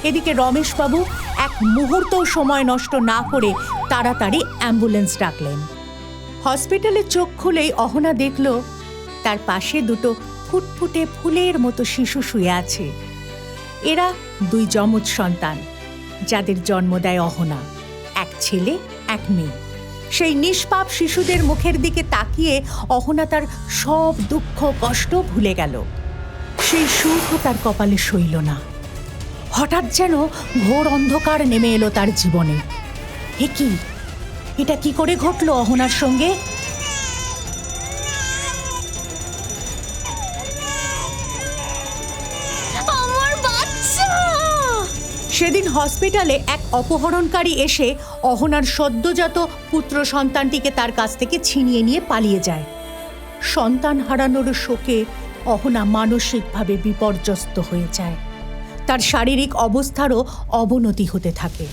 এদিকে রমেশবাবু এক মুহূর্ত সময় নষ্ট না করে তাড়াতাড়ি অ্যাম্বুলেন্স ডাকলেন। হসপিটালে চোখ খুলেই অহনা দেখল তার পাশে দুটো ফুটফুটে ফুলের মতো শিশু শুয়ে আছে। এরা দুই যমজ সন্তান, যাদের জন্ম দেয় অহনা, এক ছেলে এক মেয়ে। সেই নিষ্পাপ শিশুদের মুখের দিকে তাকিয়ে অহনা তার সব দুঃখ কষ্ট ভুলে গেল। সেই সুখও তার কপালে সইল না। হঠাৎ যেন ঘোর অন্ধকার নেমে এলো তার জীবনে। এটা কি করে ঘটলো অহনার সঙ্গে? সেদিন হসপিটালে এক অপহরণকারী এসে অহনার সদ্যজাত পুত্র সন্তানটিকে তার কাছ থেকে ছিনিয়ে নিয়ে পালিয়ে যায়। সন্তান হারানোর শোকে অহনা মানসিকভাবে বিপর্যস্ত হয়ে যায়। তার শারীরিক অবস্থারও অবনতি হতে থাকে।